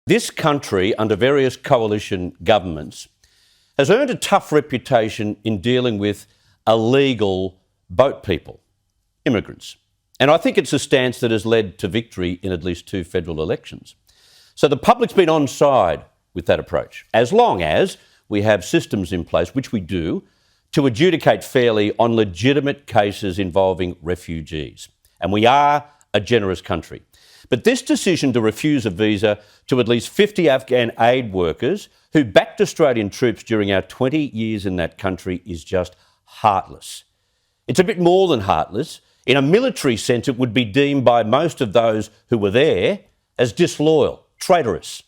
This country, under various coalition governments, has earned a tough reputation in dealing with illegal boat people, immigrants. And I think it's a stance that has led to victory in at least 2 federal elections. So the public's been on side with that approach, as long as we have systems in place, which we do, to adjudicate fairly on legitimate cases involving refugees. And we are a generous country. But this decision to refuse a visa to at least 50 Afghan aid workers who backed Australian troops during our 20 years in that country is just heartless. It's a bit more than heartless. In a military sense, it would be deemed by most of those who were there as disloyal, traitorous.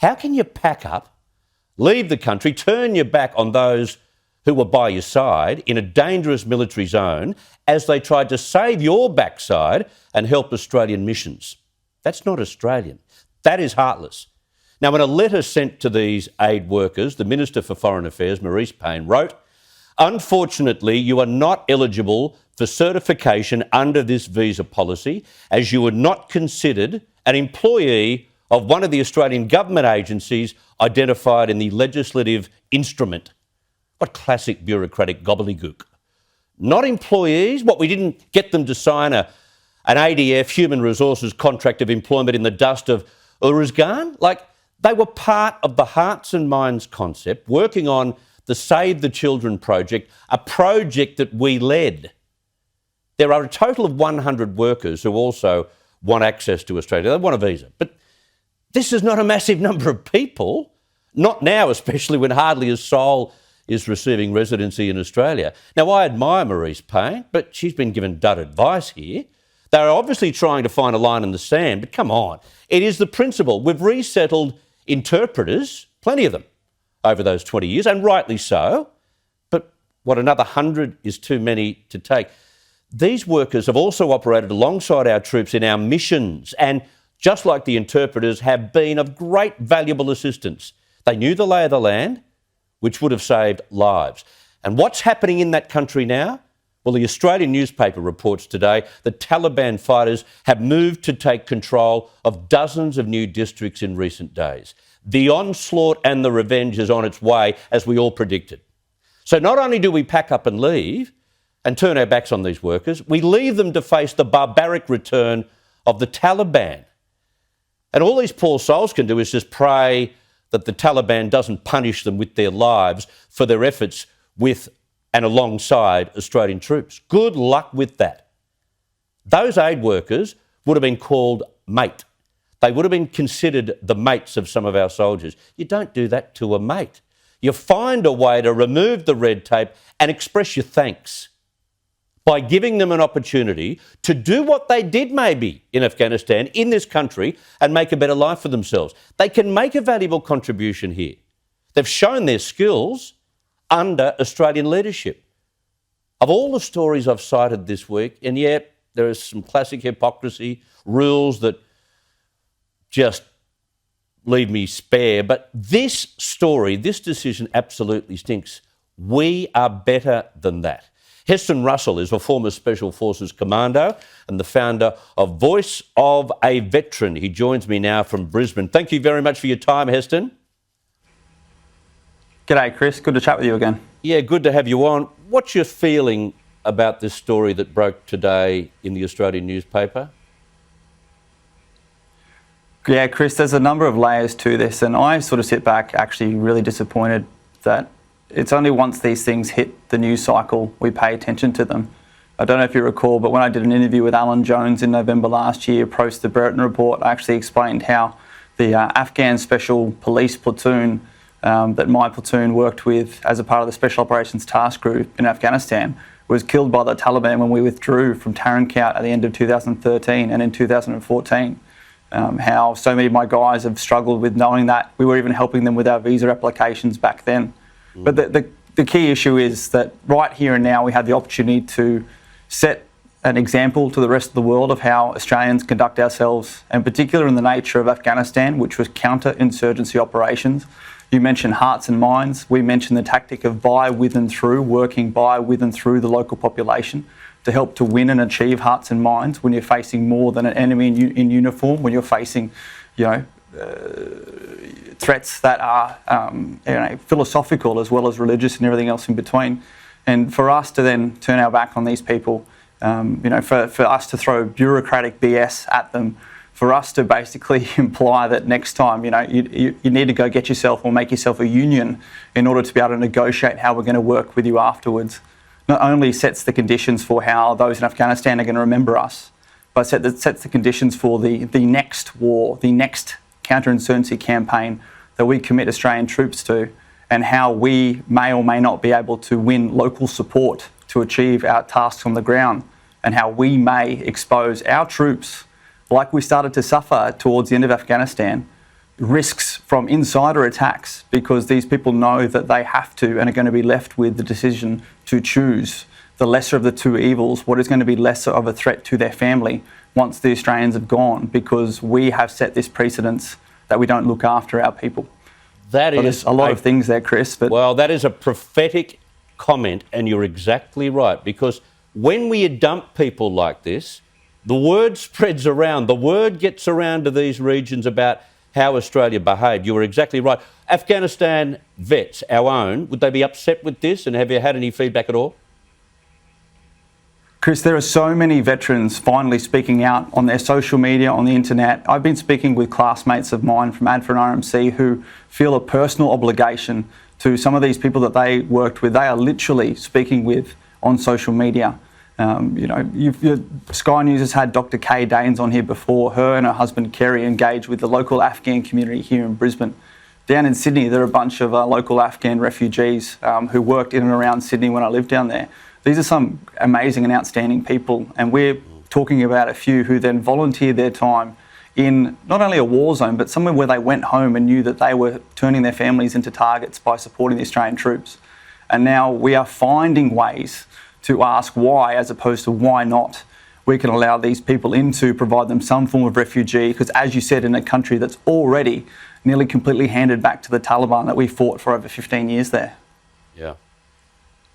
How can you pack up, leave the country, turn your back on those who were by your side in a dangerous military zone as they tried to save your backside and help Australian missions? That's not Australian. That is heartless. Now, in a letter sent to these aid workers, the Minister for Foreign Affairs, Marise Payne, wrote, "Unfortunately, you are not eligible for certification under this visa policy as you were not considered an employee of one of the Australian government agencies identified in the legislative instrument." What classic bureaucratic gobbledygook. Not employees? What, we didn't get them to sign an ADF, Human Resources Contract of Employment in the dust of Uruzgan? Like, they were part of the Hearts and Minds concept, working on the Save the Children project, a project that we led. There are a total of 100 workers who also want access to Australia. They want a visa. But this is not a massive number of people. Not now, especially when hardly a soul is receiving residency in Australia. Now, I admire Marise Payne, but she's been given dud advice here. They're obviously trying to find a line in the sand, but come on. It is the principle. We've resettled interpreters, plenty of them, over those 20 years, and rightly so. But what, another 100 is too many to take. These workers have also operated alongside our troops in our missions and, just like the interpreters, have been of great valuable assistance. They knew the lay of the land, which would have saved lives. And what's happening in that country now? Well, the Australian newspaper reports today that Taliban fighters have moved to take control of dozens of new districts in recent days. The onslaught and the revenge is on its way, as we all predicted. So not only do we pack up and leave and turn our backs on these workers, we leave them to face the barbaric return of the Taliban. And all these poor souls can do is just pray that the Taliban doesn't punish them with their lives for their efforts with and alongside Australian troops. Good luck with that. Those aid workers would have been called mate. They would have been considered the mates of some of our soldiers. You don't do that to a mate. You find a way to remove the red tape and express your thanks by giving them an opportunity to do what they did maybe in Afghanistan, in this country, and make a better life for themselves. They can make a valuable contribution here. They've shown their skills under Australian leadership. Of all the stories I've cited this week, and yet there is some classic hypocrisy, rules that just leave me spare, but this story, this decision absolutely stinks. We are better than that. Heston Russell is a former Special Forces commando and the founder of Voice of a Veteran. He joins me now from Brisbane. Thank you very much for your time, Heston. G'day, Chris. Good to chat with you again. Yeah, good to have you on. What's your feeling about this story that broke today in the Australian newspaper? Yeah, Chris, there's a number of layers to this, and I sort of sit back actually really disappointed that it's only once these things hit the news cycle we pay attention to them. I don't know if you recall, but when I did an interview with Alan Jones in November last year, post the Brereton report, I actually explained how the Afghan Special Police platoon that my platoon worked with as a part of the Special Operations Task Group in Afghanistan was killed by the Taliban when we withdrew from Tarin Kowt at the end of 2013 and in 2014. How so many of my guys have struggled with knowing that. We were even helping them with our visa applications back then. But the key issue is that right here and now we have the opportunity to set an example to the rest of the world of how Australians conduct ourselves, and particularly in the nature of Afghanistan, which was counter-insurgency operations. You mentioned Hearts and Minds. We mentioned the tactic of by, with and through, working by, with and through the local population to help to win and achieve Hearts and Minds when you're facing more than an enemy in uniform, when you're facing, threats that are philosophical as well as religious and everything else in between. And for us to then turn our back on these people, for us to throw bureaucratic BS at them, for us to basically imply that next time, you need to go get yourself or make yourself a union in order to be able to negotiate how we're going to work with you afterwards, not only sets the conditions for how those in Afghanistan are going to remember us, but sets the conditions for the next war, the next counterinsurgency campaign that we commit Australian troops to, and how we may or may not be able to win local support to achieve our tasks on the ground, and how we may expose our troops, like we started to suffer towards the end of Afghanistan, risks from insider attacks, because these people know that they have to and are going to be left with the decision to choose the lesser of the two evils, what is going to be lesser of a threat to their family once the Australians have gone, because we have set this precedence that we don't look after our people. There's a lot of things there, Chris. Well, that is a prophetic comment, and you're exactly right, because when we dump people like this, the word spreads around. The word gets around to these regions about how Australia behaved. You were exactly right. Afghanistan vets, our own, would they be upset with this, and have you had any feedback at all? Chris, there are so many veterans finally speaking out on their social media, on the internet. I've been speaking with classmates of mine from ADFA and RMC who feel a personal obligation to some of these people that they worked with. They are literally speaking with on social media. Sky News has had Dr. Kay Danes on here before. Her and her husband Kerry engaged with the local Afghan community here in Brisbane. Down in Sydney, there are a bunch of local Afghan refugees who worked in and around Sydney when I lived down there. These are some amazing and outstanding people, and we're talking about a few who then volunteered their time in not only a war zone, but somewhere where they went home and knew that they were turning their families into targets by supporting the Australian troops. And now we are finding ways to ask why, as opposed to why not, we can allow these people in to provide them some form of refugee, because as you said, in a country that's already nearly completely handed back to the Taliban that we fought for over 15 years there. Yeah.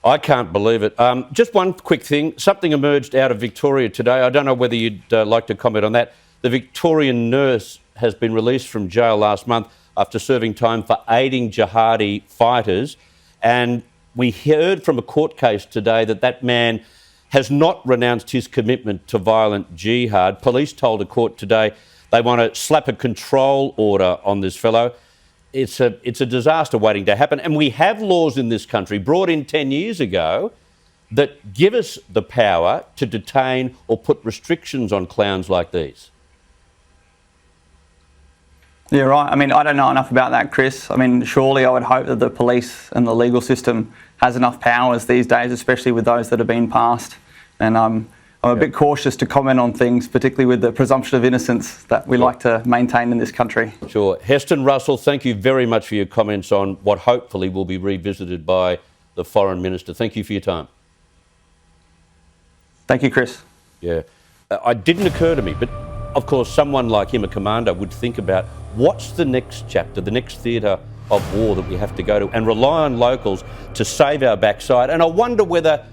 I can't believe it. Just one quick thing. Something emerged out of Victoria today. I don't know whether you'd like to comment on that. The Victorian nurse has been released from jail last month after serving time for aiding jihadi fighters. And we heard from a court case today that that man has not renounced his commitment to violent jihad. Police told a court today they want to slap a control order on this fellow. It's a disaster waiting to happen. And we have laws in this country brought in 10 years ago that give us the power to detain or put restrictions on clowns like these. Yeah, right. I mean, I don't know enough about that, Chris. I mean, surely I would hope that the police and the legal system has enough powers these days, especially with those that have been passed. And I'm a bit cautious to comment on things, particularly with the presumption of innocence that we like to maintain in this country. Sure. Heston Russell, thank you very much for your comments on what hopefully will be revisited by the Foreign Minister. Thank you for your time. Thank you, Chris. Yeah. It didn't occur to me, but of course someone like him, a commander, would think about what's the next chapter, the next theatre of war that we have to go to, and rely on locals to save our backside. And I wonder whether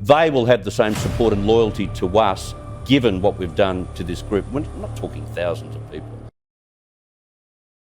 they will have the same support and loyalty to us, given what we've done to this group. We're not talking thousands of people.